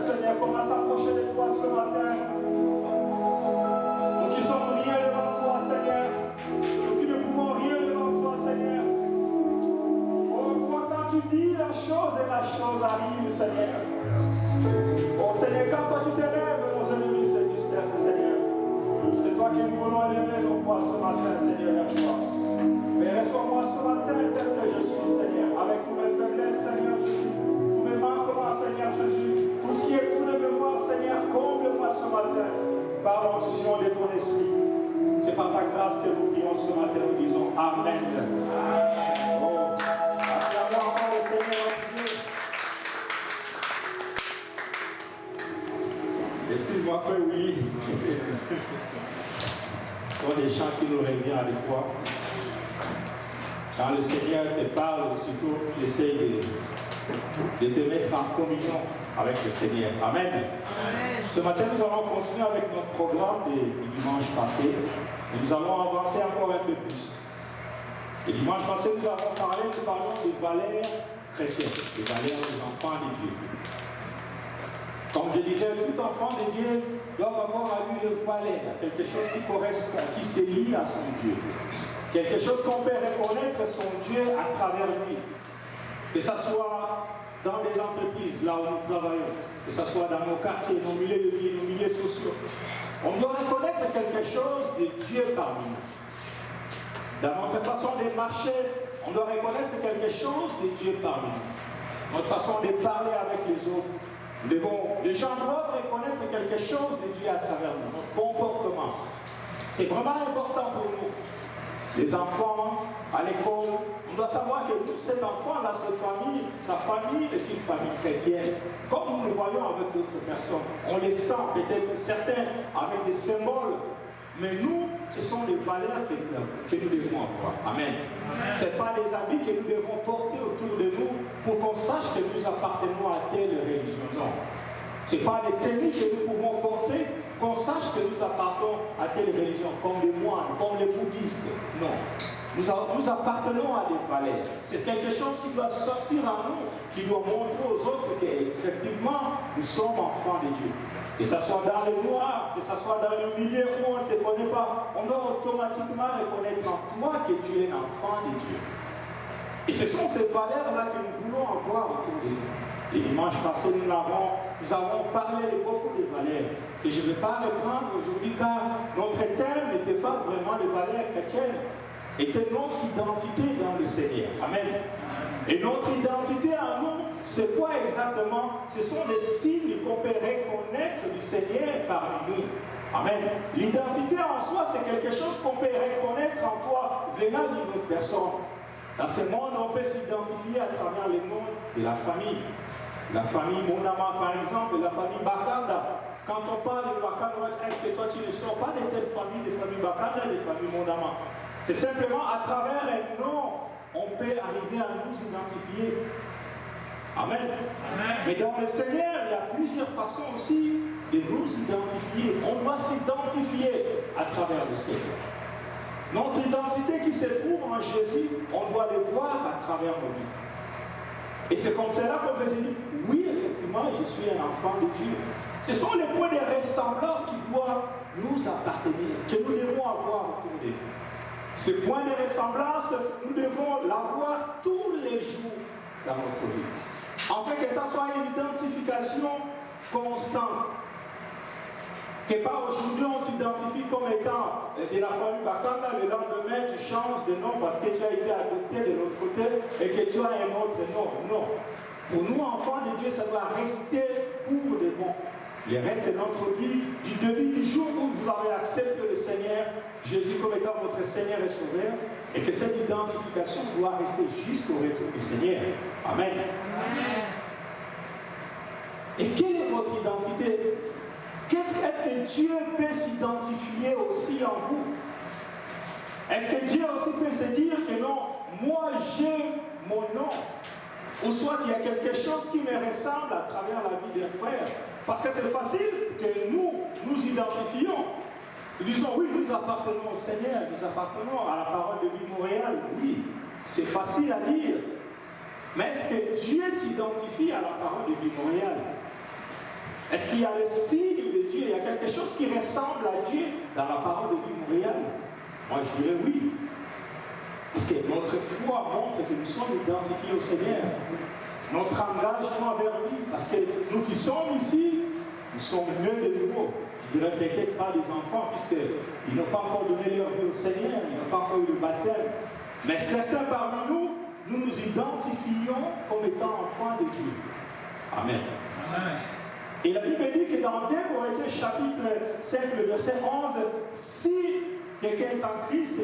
Seigneur, comment s'approcher de toi ce matin. Nous qui sommes rien devant toi, Seigneur. Nous qui ne pouvons rien devant toi, Seigneur. Oh, toi, quand tu dis la chose et la chose arrive, Seigneur. Oh, Seigneur, quand toi tu t'élèves, nos ennemis se dispersent, Seigneur. C'est toi qui nous voulons élever nos voix ce matin, Seigneur, vers toi. Mais reçois-moi ce matin tel que je suis, Seigneur, avec toutes mes faiblesses, Seigneur Jésus. Tous mes manquements, Seigneur Jésus. Tout ce qui est tout de mémoire, Seigneur, comble-moi ce matin par l'onction de ton esprit. C'est par ta grâce que nous prions ce matin, nous disons Amen. Oh, acclamons encore le Seigneur Dieu. Excuse-moi, frère, oui. Ce sont des chants qui nous reviennent à l'époque. Quand le Seigneur te parle, surtout, tu essaies de te mettre en communion avec le Seigneur. Amen. Amen. Ce matin, nous allons continuer avec notre programme du dimanche passé. Et nous allons avancer encore un peu plus. Le dimanche passé, nous parlions des valeurs chrétiennes, des valeurs des enfants de Dieu. Comme je disais, tout enfant de Dieu doit avoir à lui le valeur, quelque chose qui correspond, qui se lie à son Dieu. Quelque chose qu'on peut reconnaître son Dieu à travers lui. Que ce soit dans les entreprises, là où nous travaillons, que ce soit dans nos quartiers, nos milieux de vie, nos milieux sociaux. On doit reconnaître quelque chose de Dieu parmi nous. Dans notre façon de marcher, on doit reconnaître quelque chose de Dieu parmi nous. Notre façon de parler avec les autres. Les gens doivent reconnaître quelque chose de Dieu à travers nous, notre comportement. C'est vraiment important pour nous. Les enfants, à l'école, on doit savoir que cet enfant dans sa famille est une famille chrétienne. Comme nous le voyons avec d'autres personnes, on les sent peut-être certains avec des symboles, mais nous, ce sont des valeurs que nous devons avoir. Amen. Ce n'est pas des habits que nous devons porter autour de nous pour qu'on sache que nous appartenons à telle religion. Non. Ce n'est pas des tenues que nous pouvons porter, qu'on sache que nous appartenons à telle religion, comme les moines, comme les bouddhistes. Non. Nous appartenons à des valeurs. C'est quelque chose qui doit sortir en nous, qui doit montrer aux autres qu'effectivement, nous sommes enfants de Dieu. Que ce soit dans le noir, que ce soit dans le milieu où on ne te connaît pas, on doit automatiquement reconnaître en toi que tu es un enfant de Dieu. Et ce sont ces valeurs-là que nous voulons avoir autour de nous. Et dimanche passé, nous avons parlé de beaucoup de valeurs. Et je ne vais pas reprendre aujourd'hui car notre thème n'était pas vraiment les valeurs chrétiennes, était notre identité dans le Seigneur. Amen. Et notre identité en nous, c'est quoi exactement? Ce sont des signes qu'on peut reconnaître du Seigneur parmi nous. Amen. L'identité en soi, c'est quelque chose qu'on peut reconnaître en toi venant d'une autre personne. Dans ce monde, on peut s'identifier à travers les noms de la famille. La famille Monama, par exemple, la famille Bakanda. Quand on parle de Bakanda, est-ce que toi tu ne sors pas de telle famille, des familles Bakanda, des familles Monama? C'est simplement à travers un nom, on peut arriver à nous identifier. Amen. Amen. Mais dans le Seigneur, il y a plusieurs façons aussi de nous identifier. On doit s'identifier à travers le Seigneur. Notre identité qui se trouve en Jésus, on doit le voir à travers nos vies. Et c'est comme cela qu'on peut se dire, oui, effectivement, je suis un enfant de Dieu. Ce sont les points de ressemblance qui doivent nous appartenir, que nous devons avoir autour de nous. Ce point de ressemblance, nous devons l'avoir tous les jours dans notre vie. En fait, que ça soit une identification constante. Que pas aujourd'hui on t'identifie comme étant de la famille Bakanda, le lendemain tu changes de nom parce que tu as été adopté de l'autre côté et que tu as un autre nom. Non. Pour nous, enfants de Dieu, ça doit rester pour de bon. Le reste de notre vie, du début du jour où vous avez accepté le Seigneur, Jésus comme étant votre Seigneur et Sauveur, et que cette identification doit rester jusqu'au retour du Seigneur. Amen. Amen. Et quelle est votre identité? Est-ce que Dieu peut s'identifier aussi en vous? Est-ce que Dieu aussi peut se dire que non, moi j'ai mon nom? Ou soit il y a quelque chose qui me ressemble à travers la vie des frères. Parce que c'est facile que nous identifions. Nous disons, oui, nous appartenons au Seigneur, nous appartenons à la parole de vie Montréal. Oui, c'est facile à dire. Mais est-ce que Dieu s'identifie à la parole de vie Montréal? Est-ce qu'il y a le signe de Dieu? Il y a quelque chose qui ressemble à Dieu dans la parole de vie Montréal? Moi, je dirais oui. Parce que notre foi montre que nous sommes identifiés au Seigneur. Notre engagement vers lui, parce que nous qui sommes ici, nous sommes nés de nouveau. Je dirais peut-être pas des enfants, puisqu'ils n'ont pas encore donné leur vie au Seigneur, ils n'ont pas encore eu le baptême. Mais certains parmi nous, nous nous identifions comme étant enfants de Dieu. Amen. Amen. Et la Bible dit que dans 2 Corinthiens chapitre 5, le verset 11, si quelqu'un est en Christ,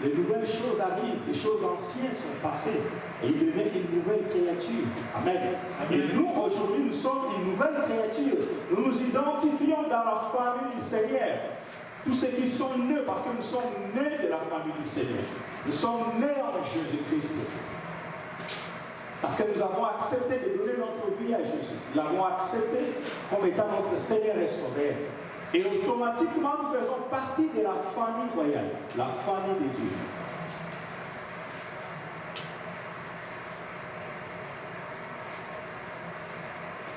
les nouvelles choses arrivent, les choses anciennes sont passées, et il devient une nouvelle créature. Amen. Et nous, aujourd'hui, nous sommes une nouvelle créature. Nous nous identifions dans la famille du Seigneur. Tous ceux qui sont nés, parce que nous sommes nés de la famille du Seigneur. Nous sommes nés en Jésus-Christ. Parce que nous avons accepté de donner notre vie à Jésus. Nous l'avons accepté comme étant notre Seigneur et Sauveur. Et automatiquement, nous faisons partie de la famille royale, la famille de Dieu.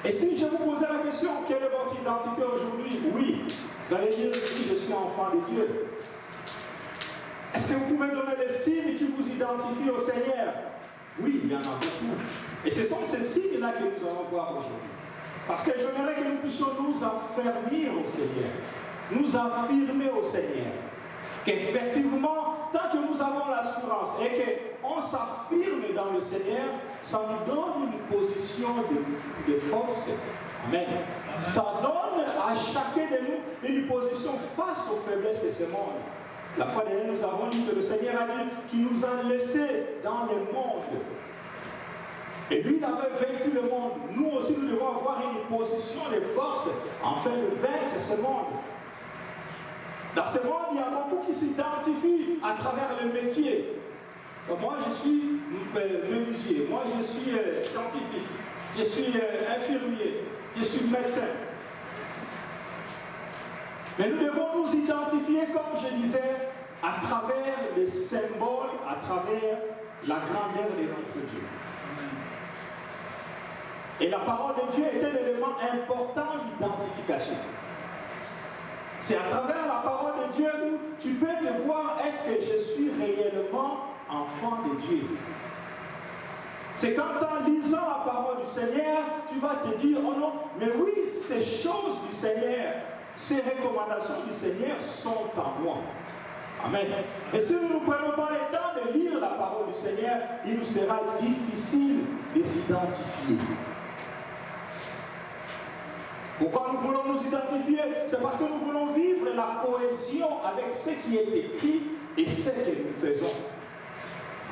Et si je vous posais la question, quelle est votre identité aujourd'hui? Oui, vous allez dire, oui, je suis enfant de Dieu. Est-ce que vous pouvez donner les signes qui vous identifient au Seigneur? Oui, il y en a beaucoup. Et ce sont ces signes-là que nous allons voir aujourd'hui. Parce que j'aimerais que nous puissions nous affermir au Seigneur, nous affirmer au Seigneur. Qu'effectivement, tant que nous avons l'assurance et qu'on s'affirme dans le Seigneur, ça nous donne une position de force. Amen. Ça donne à chacun de nous une position face aux faiblesses de ce monde. La fois dernière, nous avons dit que le Seigneur a dit qu'il nous a laissés dans le monde. Et lui, il avait vaincu le monde. Nous aussi, nous devons avoir une position de force afin de vaincre ce monde. Dans ce monde, il y a beaucoup qui s'identifient à travers le métier. Moi, je suis menuisier, moi, je suis scientifique, je suis infirmier, je suis médecin. Mais nous devons nous identifier, comme je disais, à travers les symboles, à travers la grandeur de notre Dieu. Et la parole de Dieu est un élément important d'identification. C'est à travers la parole de Dieu où tu peux te voir, est-ce que je suis réellement enfant de Dieu? C'est quand en lisant la parole du Seigneur, tu vas te dire, oh non, mais oui, ces choses du Seigneur, ces recommandations du Seigneur sont en moi. Amen. Et si nous ne prenons pas le temps de lire la parole du Seigneur, il nous sera difficile de s'identifier. Pourquoi nous voulons nous identifier? C'est parce que nous voulons vivre la cohésion avec ce qui est écrit et ce que nous faisons.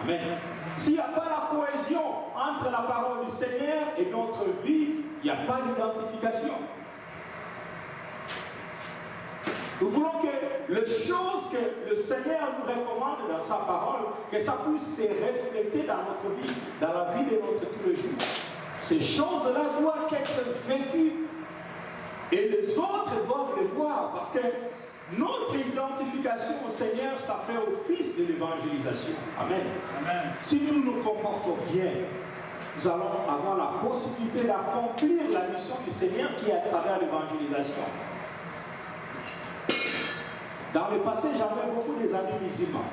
Amen. S'il n'y a pas la cohésion entre la parole du Seigneur et notre vie, il n'y a pas d'identification. Nous voulons que les choses que le Seigneur nous recommande dans sa parole, que ça puisse se refléter dans notre vie, dans la vie de notre tous les jours. Ces choses-là doivent être vécues. Et les autres doivent le voir, parce que notre identification au Seigneur, ça fait office de l'évangélisation. Amen. Amen. Si nous nous comportons bien, nous allons avoir la possibilité d'accomplir la mission du Seigneur qui est à travers l'évangélisation. Dans le passé, j'avais beaucoup d'amis musulmans.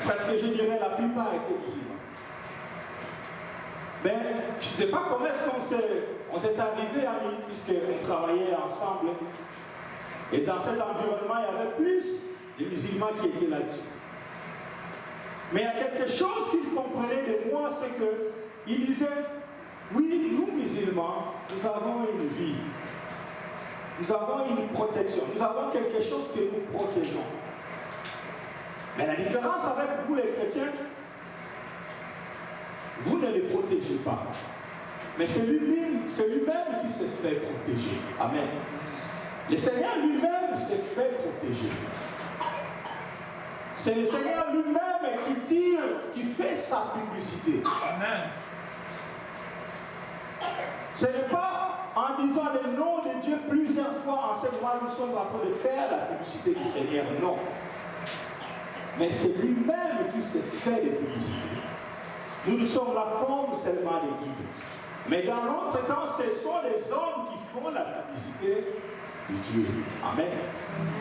Presque, je dirais, la plupart étaient musulmans. Mais je ne sais pas comment est-ce qu'on s'est arrivé amis, puisqu'on travaillait ensemble. Et dans cet environnement, il y avait plus de musulmans qui étaient là-dessus. Mais il y a quelque chose qu'ils comprenaient de moi, c'est qu'ils disaient, oui, nous musulmans, nous avons une vie. Nous avons une protection. Nous avons quelque chose que nous protégeons. Mais la différence avec vous les chrétiens, vous ne les protégez pas. mais c'est lui-même qui s'est fait protéger. Amen. Le Seigneur lui-même s'est fait protéger. C'est le Seigneur lui-même qui tire, qui fait sa publicité. Amen. Ce n'est pas en disant le nom de Dieu plusieurs fois en ce moment nous sommes en train de faire la publicité du Seigneur. Non. Mais c'est lui-même qui s'est fait de publicité. Nous sommes la forme seulement des guides. Mais dans l'autre temps, ce sont les hommes qui font la publicité de Dieu. Amen.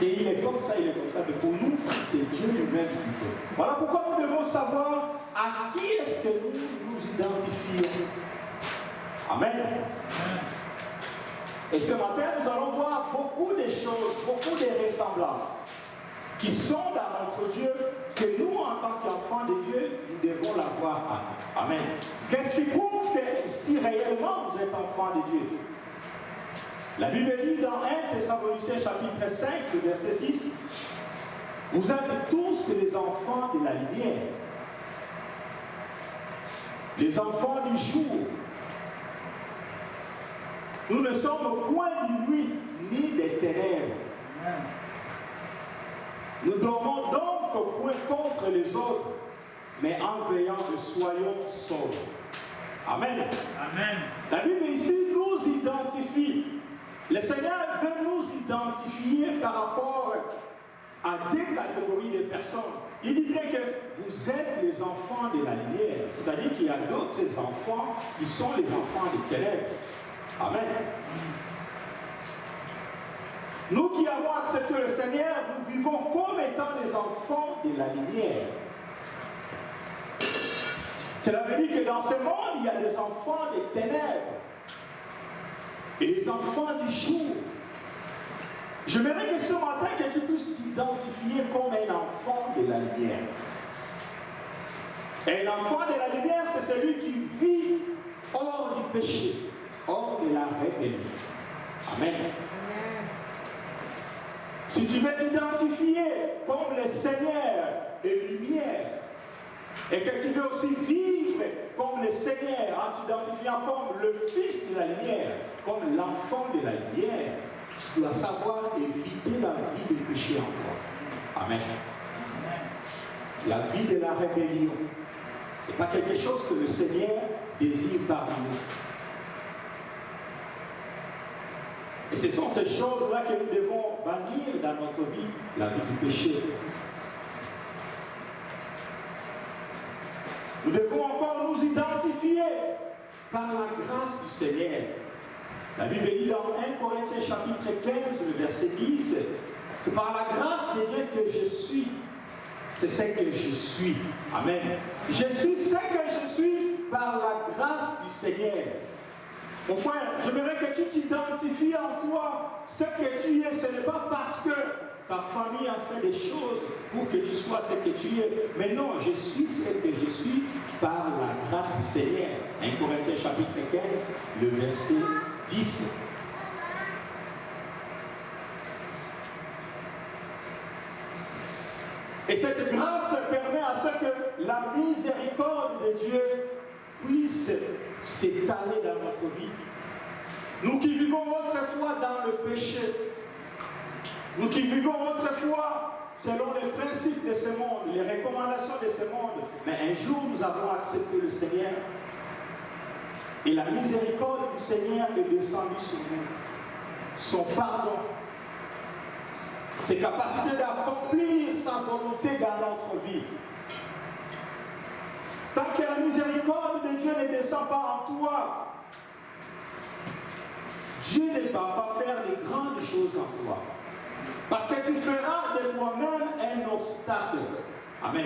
Et il est comme ça, il est comme ça. Mais pour nous, c'est Dieu lui-même qui fait. Voilà pourquoi nous devons savoir à qui est-ce que nous nous identifions. Amen. Et ce matin, nous allons voir beaucoup de choses, beaucoup de ressemblances qui sont dans notre Dieu, que nous, en tant qu'enfants de Dieu, nous devons l'avoir à nous. Amen. Qu'est-ce qui prouve que si réellement vous êtes enfants de Dieu? La Bible dit dans 1 Thessaloniciens chapitre 5, verset 6, vous êtes tous les enfants de la lumière, les enfants du jour. Nous ne sommes au point de nuit ni des ténèbres. Nous dormons donc au point contre les autres, mais en veillant, nous soyons sauvés. Amen. Amen. La Bible ici nous identifie. Le Seigneur veut nous identifier par rapport à des catégories de personnes. Il dit bien que vous êtes les enfants de la lumière. C'est-à-dire qu'il y a d'autres enfants qui sont les enfants des ténèbres. Amen. Nous qui avons accepté le Seigneur, nous vivons comme étant les enfants de la lumière. Cela veut dire que dans ce monde, il y a des enfants des ténèbres et les enfants du jour. J'aimerais que ce matin, que tu puisses t'identifier comme un enfant de la lumière. Et un enfant de la lumière, c'est celui qui vit hors du péché, hors de la rébellion. Amen. Si tu veux t'identifier comme le Seigneur est lumière, et que tu veux aussi vivre comme le Seigneur en t'identifiant comme le Fils de la lumière, comme l'enfant de la lumière, tu dois savoir éviter la vie du péché en toi. Amen. La vie de la rébellion, ce n'est pas quelque chose que le Seigneur désire parmi nous. Et ce sont ces choses-là que nous devons bannir dans notre vie, la vie du péché. Nous devons encore nous identifier par la grâce du Seigneur. La Bible dit dans 1 Corinthiens chapitre 15, le verset 10, que par la grâce de Dieu que je suis, c'est ce que je suis. Amen. Je suis ce que je suis par la grâce du Seigneur. Mon frère, j'aimerais que tu t'identifies en toi ce que tu es. Ce n'est pas parce que ta famille a fait des choses pour que tu sois ce que tu es. Mais non, je suis ce que je suis par la grâce du Seigneur. 1 Corinthiens chapitre 15, le verset 10. Et cette grâce permet à ce que la miséricorde de Dieu puisse s'étaler dans notre vie. Nous qui vivons autrefois dans le péché, nous qui vivons autrefois selon les principes de ce monde, les recommandations de ce monde, mais un jour nous avons accepté le Seigneur et la miséricorde du Seigneur est descendue sur nous. Son pardon, ses capacités d'accomplir sa volonté dans notre vie. Tant que la miséricorde de Dieu ne descend pas en toi, Dieu ne va pas faire les grandes choses en toi. Parce que tu feras de toi-même un obstacle. Amen.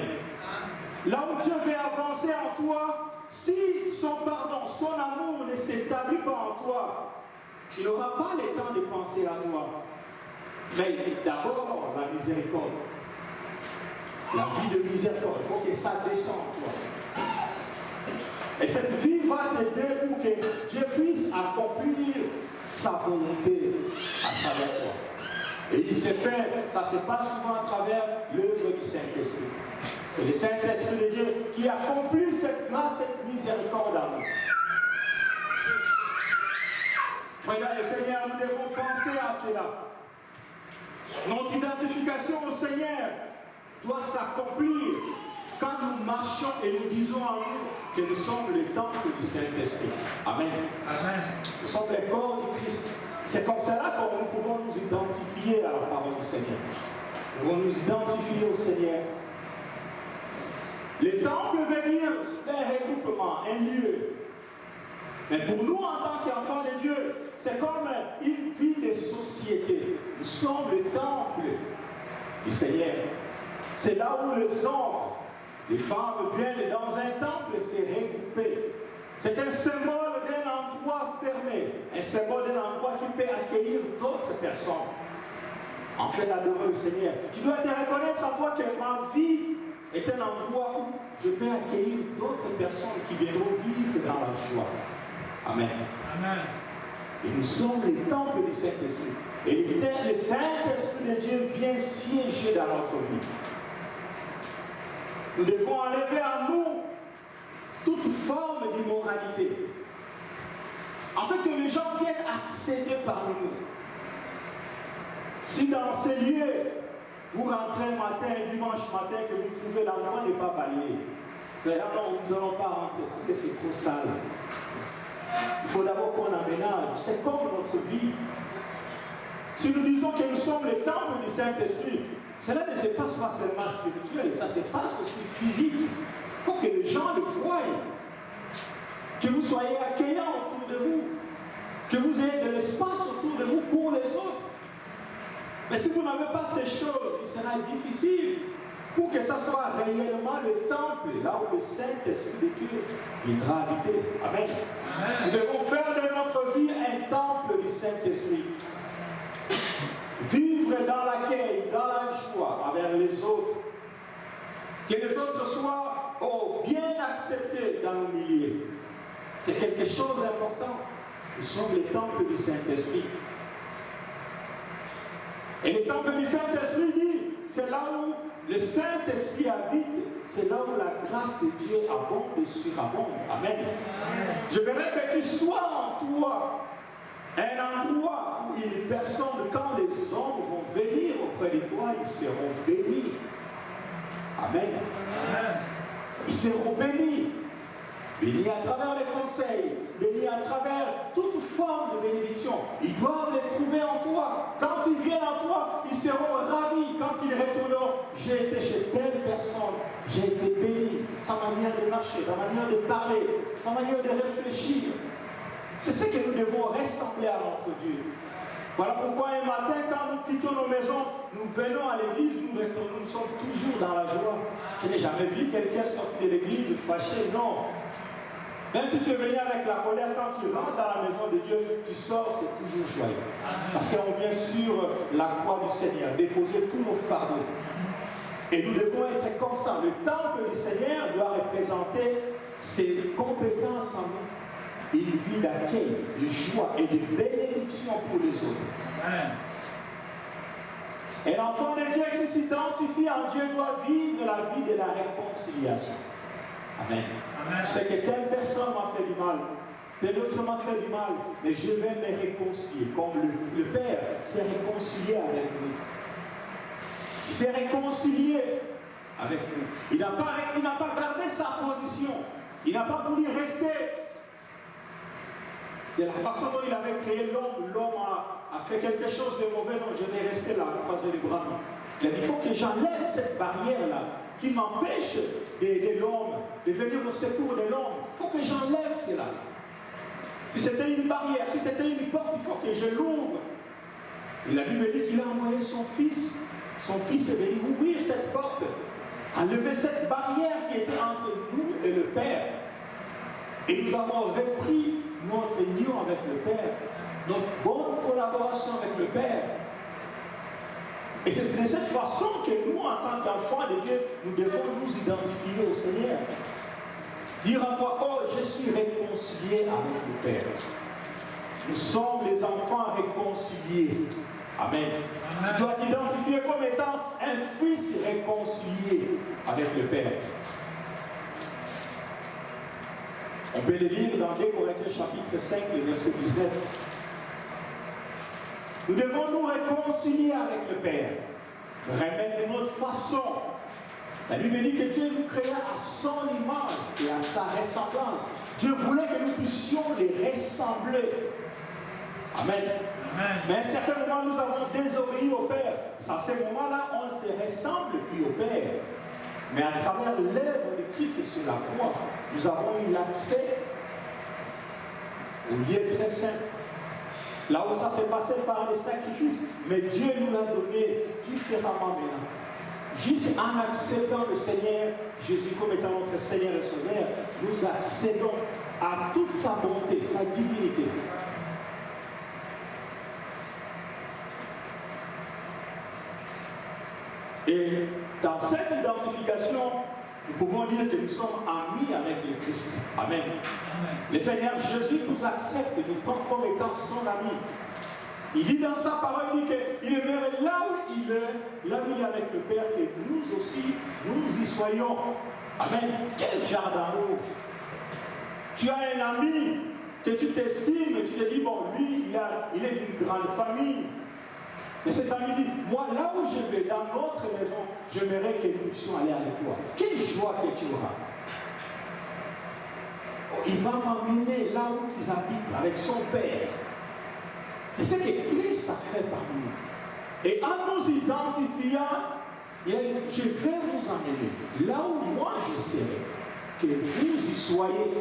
Là où Dieu veut avancer en toi, si son pardon, son amour ne s'établit pas en toi, il n'aura pas le temps de penser à toi. Mais d'abord, la miséricorde. La vie de miséricorde, il faut que ça descende en toi. Et cette vie va t'aider pour que Dieu puisse accomplir sa volonté à travers toi. Et il s'est fait, ça se passe souvent à travers l'œuvre du Saint-Esprit. C'est le Saint-Esprit de Dieu qui accomplit cette grâce, cette miséricorde à nous. Regarde, Seigneur, nous devons penser à cela. Notre identification au Seigneur doit s'accomplir quand nous marchons et nous disons à nous que nous sommes le temple du Saint-Esprit. Amen. Amen. Nous sommes le corps du Christ. C'est comme cela que nous pouvons nous identifier à la parole du Seigneur. Nous pouvons nous identifier au Seigneur. Le temple veut dire un regroupement, un lieu. Mais pour nous, en tant qu'enfants de Dieu, c'est comme une vie de société. Nous sommes le temple du Seigneur. C'est là où les hommes, les femmes viennent dans un temple se regrouper. C'est un symbole d'un endroit fermé, un symbole d'un endroit qui peut accueillir d'autres personnes. En fait, d'adorer le Seigneur. Tu dois te reconnaître à toi que ma vie est un endroit où je peux accueillir d'autres personnes qui viendront vivre dans la joie. Amen. Amen. Et nous sommes les temples du Saint-Esprit. Et le Saint-Esprit de Dieu vient siéger dans notre vie. Nous devons enlever à nous toute forme d'immoralité. En fait, que les gens viennent accéder parmi nous. Si dans ces lieux, vous rentrez un matin, un dimanche matin, que vous trouvez l'endroit n'est pas balayé, là, non, nous n'allons pas rentrer parce que c'est trop sale. Il faut d'abord qu'on aménage. C'est comme notre vie. Si nous disons que nous sommes les temples du Saint-Esprit, cela ne se passe pas seulement spirituel, ça se passe aussi physique. Il faut que les gens le voient. Que vous soyez accueillants autour de vous. Que vous ayez de l'espace autour de vous pour les autres. Mais si vous n'avez pas ces choses, il sera difficile pour que ça soit réellement le temple, là où le Saint-Esprit de Dieu viendra habiter. Amen. Amen. Nous devons faire de notre vie un temple du Saint-Esprit. Vivre dans l'accueil, dans la joie envers les autres. Que les autres soient bien acceptés dans nos milieux. C'est quelque chose d'important. Nous sommes les temples du Saint-Esprit. Et le temple du Saint-Esprit dit, c'est là où le Saint-Esprit habite, c'est là où la grâce de Dieu abonde et surabonde. Amen. Amen. Je voudrais que tu sois en toi un endroit où une personne, quand les hommes vont venir auprès de toi, ils seront bénis. Amen. Amen. Ils seront bénis. Bénis à travers les conseils, bénis à travers toute forme de bénédiction. Ils doivent les trouver en toi. Quand ils viennent en toi, ils seront ravis. Quand ils retourneront, j'ai été chez telle personne, j'ai été béni. Sa manière de marcher, sa manière de parler, sa manière de réfléchir. C'est ce que nous devons ressembler à notre Dieu. Voilà pourquoi un matin, quand nous quittons nos maisons, nous venons à l'église, nous sommes toujours dans la joie. Je n'ai jamais vu quelqu'un sortir de l'église fâché, non. Même si tu es venu avec la colère, quand tu rentres dans la maison de Dieu, tu sors, c'est toujours joyeux. Parce qu'on vient sur la croix du Seigneur, déposer tous nos fardeaux. Et nous devons être comme ça. Le temple du Seigneur doit représenter ses compétences en nous. Une vie d'accueil, de joie et de bénédiction pour les autres. Amen. Et l'enfant de Dieu qui s'identifie en Dieu doit vivre la vie de la réconciliation. Amen. Amen. C'est que telle personne m'a fait du mal, tel autre m'a fait du mal, mais je vais me réconcilier. Comme le Père s'est réconcilié avec nous. Il s'est réconcilié avec nous. Il n'a pas gardé sa position. Il n'a pas voulu rester. De la façon dont il avait créé l'homme, l'homme a fait quelque chose de mauvais, donc je vais rester là, croiser les bras. Il faut que j'enlève cette barrière-là qui m'empêche de l'homme, de venir au secours de l'homme. Il faut que j'enlève cela. Si c'était une barrière, si c'était une porte, il faut que je l'ouvre. Et la Bible dit qu'il a envoyé son fils. Son fils est venu ouvrir cette porte, enlever cette barrière qui était entre nous et le Père. Et nous avons repris notre union avec le Père, notre bonne collaboration avec le Père. Et c'est de cette façon que nous, en tant qu'enfants de Dieu, nous devons nous identifier au Seigneur. Dire à toi, oh, je suis réconcilié avec le Père. Nous sommes les enfants réconciliés. Amen. Amen. Tu dois t'identifier comme étant un fils réconcilié avec le Père. On peut le lire dans 2 Corinthiens chapitre 5, le verset 19. Nous devons nous réconcilier avec le Père, remettre notre façon. La Bible dit que Dieu nous créa à son image et à sa ressemblance. Dieu voulait que nous puissions les ressembler. Amen. Amen. Mais à un certain moment, nous avons désobéi au Père. À ce moment-là, on se ressemble plus au Père. Mais à travers l'œuvre de Christ sur la croix, nous avons eu l'accès au lieu très saint. Là où ça s'est passé par les sacrifices, mais Dieu nous l'a donné différemment maintenant. Juste en acceptant le Seigneur Jésus comme étant notre Seigneur et Sauveur, nous accédons à toute sa bonté, sa divinité. Et dans cette identification, nous pouvons dire que nous sommes amis avec le Christ. Amen. Amen. Le Seigneur Jésus nous accepte de nous prendre comme étant son ami. Il dit dans sa parole qu'il aimerait là où il est, là où il est avec le Père, que nous aussi, nous y soyons. Amen. Quel genre d'amour. Tu as un ami que tu t'estimes, tu te dis, bon, lui, il est d'une grande famille. Mais cet ami dit, moi, là où je vais, dans notre maison, j'aimerais que nous puissions aller avec toi. Quelle joie que tu auras. Il va m'emmener là où ils habitent, avec son Père. C'est ce que Christ a fait par nous. Et en nous identifiant, je vais vous emmener là où moi je serai, que vous y soyez.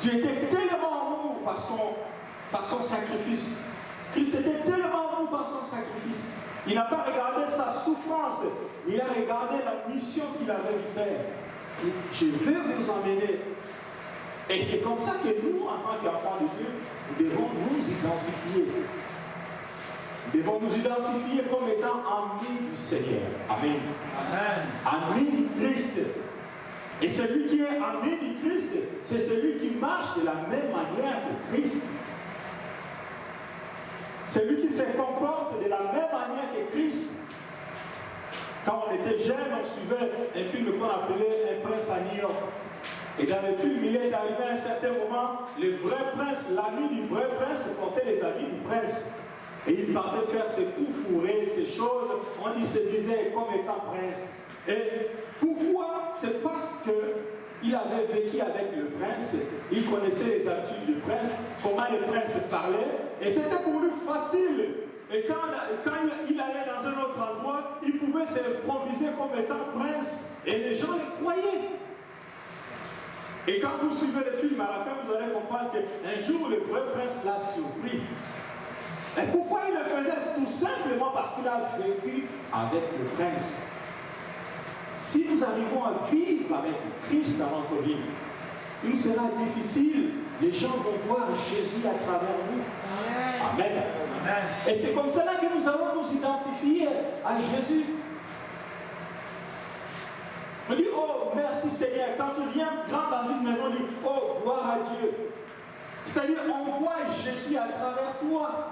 Dieu était tellement amour par son sacrifice. Christ était tellement amour par son sacrifice. Il n'a pas regardé sa souffrance, il a regardé la mission qu'il avait du Père. Je vais vous emmener. Et c'est comme ça que nous, en tant qu'enfants de Dieu, nous devons nous identifier. Nous devons nous identifier comme étant amis du Seigneur. Amen. Amen. Amis du Christ. Et celui qui est ami du Christ, c'est celui qui marche de la même manière que Christ. Celui qui se comporte de la même manière que Christ. Quand on était jeune, on suivait un film qu'on appelait Un prince à New York. Et dans le film, il est arrivé à un certain moment, le vrai prince, l'ami du vrai prince, portait les habits du prince. Et il partait faire ses coups fourrés, ces choses. On y se disait comme étant prince. Et pourquoi? C'est parce qu'il avait vécu avec le prince, il connaissait les habitudes du prince, comment le prince parlait, et c'était pour lui facile. Et quand il allait dans un autre endroit, il pouvait s'improviser comme étant prince, et les gens le croyaient. Et quand vous suivez le film, à la fin, vous allez comprendre qu'un jour, le vrai prince l'a surpris. Et pourquoi il le faisait? Tout simplement parce qu'il a vécu avec le prince. Si nous arrivons à vivre avec Christ dans notre vie, il sera difficile. Les gens vont voir Jésus à travers nous. Amen. Amen. Et c'est comme cela que nous allons nous identifier à Jésus. On dit, oh, merci Seigneur. Quand tu viens, rentre dans une maison, on dit, oh, gloire à Dieu. C'est-à-dire, on voit Jésus à travers toi.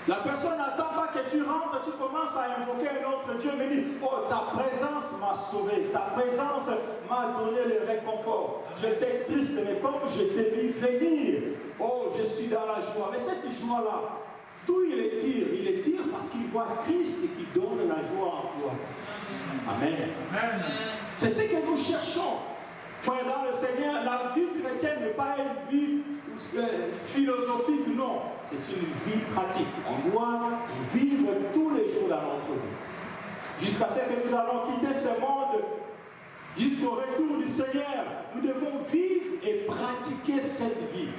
La personne n'attend pas que tu rentres, tu commences à invoquer un autre Dieu, mais dit, oh, ta présence m'a sauvé, ta présence m'a donné le réconfort. J'étais triste, mais comme je t'ai vu venir, oh, je suis dans la joie. Mais cette joie-là, d'où il les tire? Il les tire parce qu'il voit Christ qui donne la joie en toi. Amen. Amen. C'est ce que nous cherchons. Frère, dans le Seigneur, la vie chrétienne n'est pas une vie philosophique, non. C'est une vie pratique. On doit vivre tous les jours dans notre vie. Jusqu'à ce que nous allons quitter ce monde, jusqu'au retour du Seigneur, nous devons vivre et pratiquer cette vie.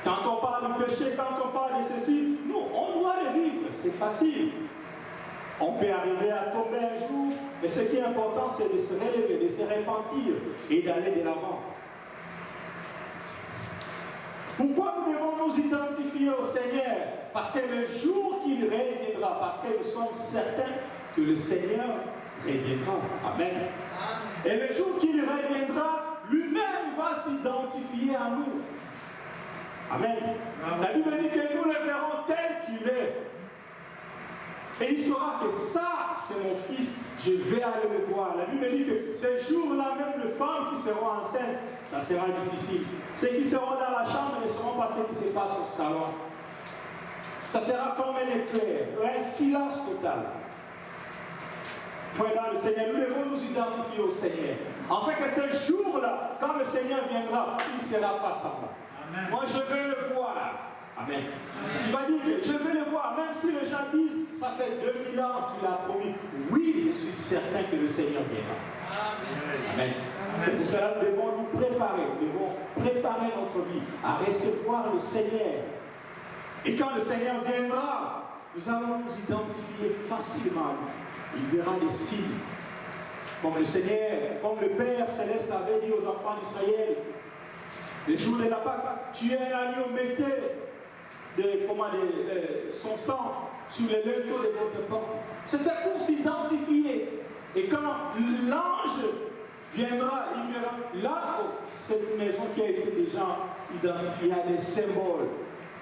Quand on parle du péché, quand on parle de ceci, nous, on doit le vivre. C'est facile. On peut arriver à tomber un jour, mais ce qui est important, c'est de se relever, de se repentir et d'aller de l'avant. Pourquoi nous devons nous identifier au Seigneur? Parce que le jour qu'il reviendra, parce que nous sommes certains que le Seigneur reviendra. Amen. Et le jour qu'il reviendra, lui-même va s'identifier à nous. Amen. La Bible dit que nous le verrons tel qu'il est. Et il saura que ça, c'est mon fils, je vais aller le voir. La Bible dit que ces jours-là, même les femmes qui seront enceintes, ça sera difficile. Ceux qui seront dans la pas ce qui se passe au salon. Ça sera comme un éclair, un silence total. Frère dans le Seigneur, nous devons nous identifier au Seigneur. Afin que ce jour-là, quand le Seigneur viendra, il sera face à moi. Amen. Moi, je veux le voir. Amen. Tu vas dire que je veux le voir, même si les gens disent, ça fait 2000 ans qu'il a promis. Oui, je suis certain que le Seigneur viendra. Amen. Amen. Pour cela, nous devons nous préparer. Nous devons préparer notre vie à recevoir le Seigneur. Et quand le Seigneur viendra, nous allons nous identifier facilement. Il verra des signes. Comme le Seigneur, comme le Père Céleste avait dit aux enfants d'Israël, le jour de la Pâque, tuez un agneau, mettez son sang sur les linteaux de votre porte. C'était pour s'identifier. Et quand l'ange viendra, il verra là, cette maison qui a été déjà identifiée a des symboles.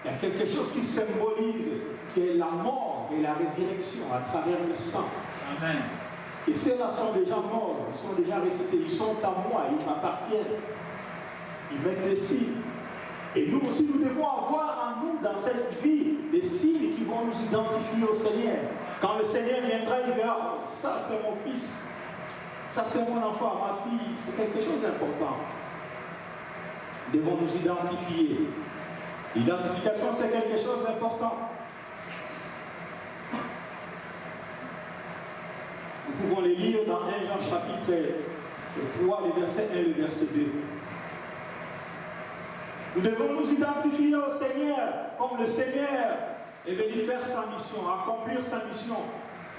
Il y a quelque chose qui symbolise qui est la mort et la résurrection à travers le sang. Amen. Et ceux-là sont déjà morts, ils sont déjà ressuscités, ils sont à moi, ils m'appartiennent. Ils mettent les signes. Et nous aussi, nous devons avoir en nous, dans cette vie, des signes qui vont nous identifier au Seigneur. Quand le Seigneur viendra, il verra, oh, ça c'est mon fils, ça c'est mon enfant, ma fille, c'est quelque chose d'important. Nous devons nous identifier. L'identification, c'est quelque chose d'important. Nous pouvons les lire dans 1 Jean chapitre 3, le verset 1 et le verset 2. Nous devons nous identifier au Seigneur, comme le Seigneur est venu faire sa mission, accomplir sa mission.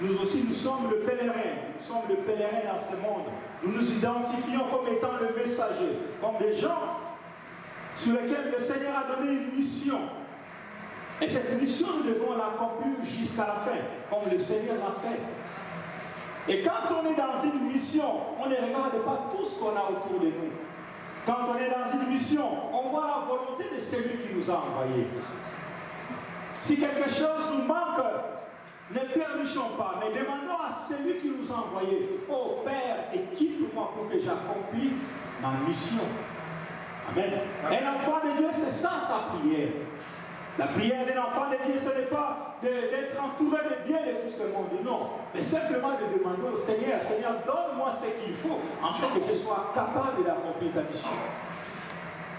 Nous aussi, nous sommes le pèlerin. Nous sommes le pèlerin dans ce monde. Nous nous identifions comme étant le messager, comme des gens sur lesquels le Seigneur a donné une mission. Et cette mission, nous devons l'accomplir jusqu'à la fin, comme le Seigneur l'a fait. Et quand on est dans une mission, on ne regarde pas tout ce qu'on a autour de nous. Quand on est dans une mission, on voit la volonté de celui qui nous a envoyés. Si quelque chose nous manque, ne pleurnichons pas, mais demandons à celui qui nous a envoyés. Oh Père, équipe-moi pour que j'accomplisse ma mission. Amen. Un enfant de Dieu, c'est ça sa prière. La prière d'un enfant de Dieu, ce n'est pas d'être entouré de bien de tout ce monde, non. Mais simplement de demander au Seigneur, Seigneur, donne-moi ce qu'il faut, afin que je sois capable d'accomplir ta mission.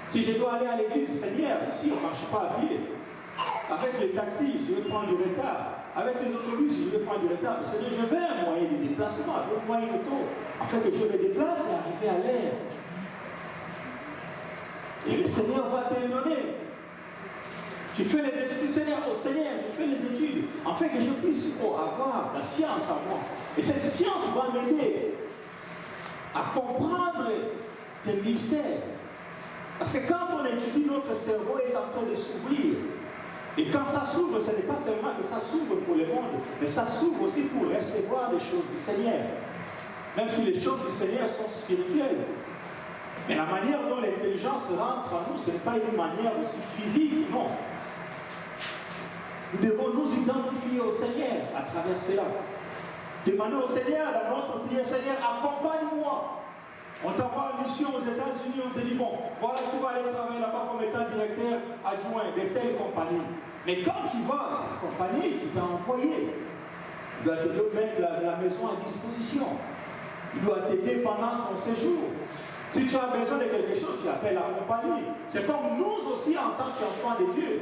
Si je dois aller à l'église, Seigneur, ici, on ne marche pas à pied. Avec les taxis, je vais prendre du retard. Avec les autobus, je vais prendre du retard. Mais Seigneur, je veux un moyen de déplacement, donne-moi une auto, afin que je me déplace et arriver à l'heure. Et le Seigneur va te le donner. Tu fais les études, Seigneur, oh Seigneur, je fais les études, afin que je puisse avoir la science à moi. Et cette science va m'aider à comprendre tes mystères. Parce que quand on étudie, notre cerveau est en train de s'ouvrir. Et quand ça s'ouvre, ce n'est pas seulement que ça s'ouvre pour le monde, mais ça s'ouvre aussi pour recevoir des choses du Seigneur. Même si les choses du Seigneur sont spirituelles. Mais la manière dont l'intelligence rentre en nous, ce n'est pas une manière aussi physique, non. Nous devons nous identifier au Seigneur à travers cela. Demander au Seigneur dans notre prière, Seigneur, accompagne-moi. On t'envoie en mission aux États-Unis, on te dit, bon, voilà, tu vas aller travailler là-bas comme étant directeur adjoint de telle compagnie. Mais quand tu vas, c'est la compagnie qui t'a envoyé. Il doit te mettre la maison à disposition. Il doit t'aider pendant son séjour. Si tu as besoin de quelque chose, tu appelles la compagnie. C'est comme nous aussi en tant qu'enfants de Dieu.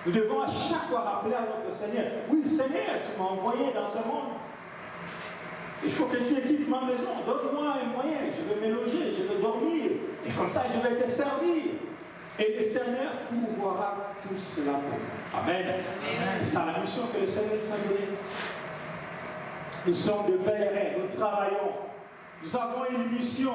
Nous devons à chaque fois rappeler à notre Seigneur, oui Seigneur, tu m'as envoyé dans ce monde. Il faut que tu équipes ma maison, donne-moi un moyen, je vais me loger, je vais dormir, et comme ça je vais te servir. Et le Seigneur pourvoira tout cela pour nous. Amen. C'est ça la mission que le Seigneur nous a donnée. Nous sommes des pèlerins, nous travaillons, nous avons une mission.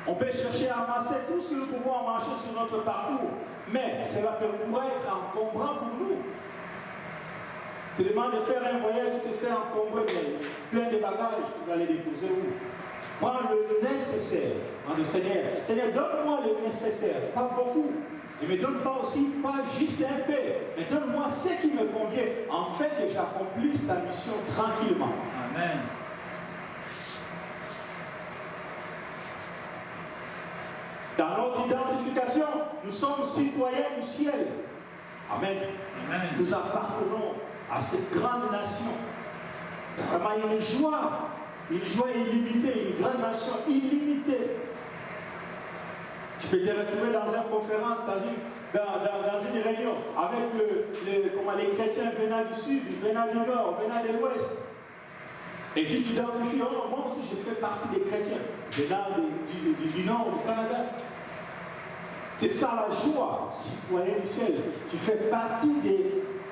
On peut chercher à amasser tout ce que nous pouvons marcher sur notre parcours, mais cela pourrait être encombrant pour nous. Tu demandes de faire un voyage, tu te fais encombrer plein de bagages, tu vas les déposer où? Prends le nécessaire. Le Seigneur, Seigneur, donne-moi le nécessaire, pas beaucoup. Ne me donne pas aussi, pas juste un peu, mais donne-moi ce qui me convient, afin que j'accomplisse ta mission tranquillement. Amen. Dans notre identification, nous sommes citoyens citoyens du ciel. Amen. Amen. Nous appartenons à cette grande nation. Vraiment une joie illimitée, une grande nation illimitée. Je peux te retrouver dans une conférence, dans une réunion, avec les chrétiens venant du sud, venant du nord, venant de l'ouest. Et tu t'identifies, oh, moi aussi je fais partie des chrétiens, venant du nord, du Canada. C'est ça la joie, citoyen du ciel. Tu fais partie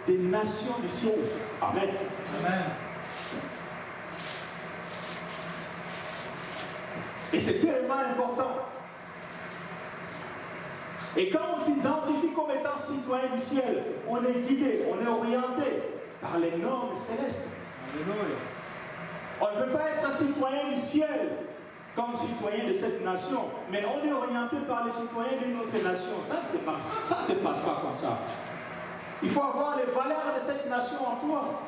des nations du ciel. Amen. Amen. Et c'est tellement important. Et quand on s'identifie comme étant citoyen du ciel, on est guidé, on est orienté par les normes célestes. On ne peut pas être un citoyen du ciel comme citoyen de cette nation, mais on est orienté par les citoyens d'une autre nation. Ça ne se passe pas comme ça. Il faut avoir les valeurs de cette nation en toi.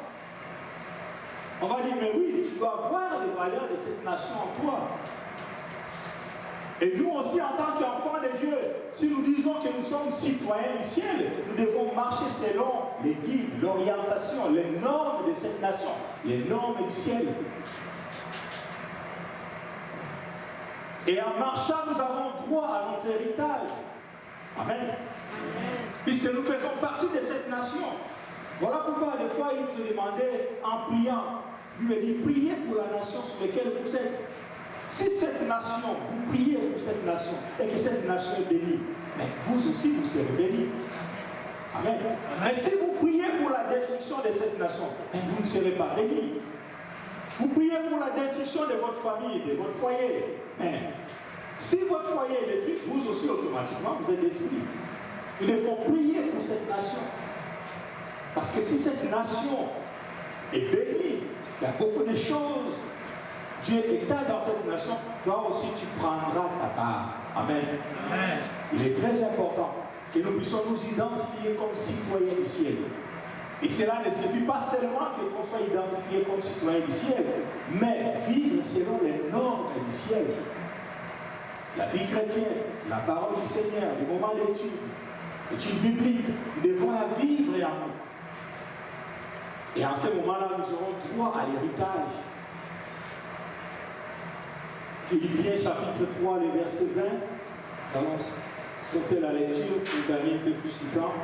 On va dire, mais oui, tu dois avoir les valeurs de cette nation en toi. Et nous aussi, en tant qu'enfants de Dieu, si nous disons que nous sommes citoyens du ciel, nous devons marcher selon les guides, l'orientation, les normes de cette nation, les normes du ciel. Et en marchant, nous avons droit à notre héritage. Amen. Amen. Puisque nous faisons partie de cette nation. Voilà pourquoi des fois il nous demandait en priant, lui a dit, priez pour la nation sur laquelle vous êtes. Si cette nation, vous priez pour cette nation, et que cette nation est bénie, mais vous aussi vous serez bénis. Amen. Mais si vous priez pour la destruction de cette nation, vous ne serez pas bénis. Vous priez pour la destruction de votre famille, de votre foyer. Mais si votre foyer est détruit, vous aussi automatiquement vous êtes détruits. Nous devons prier pour cette nation. Parce que si cette nation est bénie, il y a beaucoup de choses. Dieu est dans cette nation, toi aussi tu prendras ta part. Amen. Amen. Il est très important que nous puissions nous identifier comme citoyens du ciel. Et cela ne suffit pas seulement qu'on soit identifié comme citoyen du ciel, mais vivre selon les normes du ciel. La vie chrétienne, la parole du Seigneur, les moments d'étude, l'étude biblique, nous devons la vivre et en nous. Et en ce moment-là, nous aurons droit à l'héritage. Philippiens chapitre 3, le verset 20. Nous allons sauter la lecture pour gagner un peu plus de temps.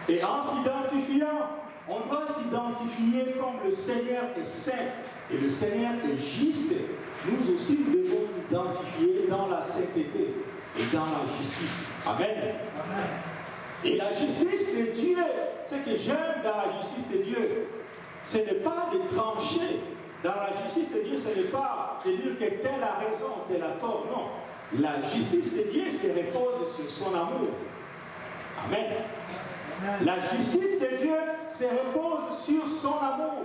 Et en s'identifiant, on doit s'identifier comme le Seigneur est saint et le Seigneur est juste. Nous aussi, nous devons nous identifier dans la sainteté et dans la justice. Amen. Amen. Et la justice de Dieu, ce que j'aime dans la justice de Dieu, ce n'est pas de trancher. Dans la justice de Dieu, ce n'est pas de dire que tel a raison, tel a tort. Non. La justice de Dieu se repose sur son amour. Amen. La justice de Dieu se repose sur son amour.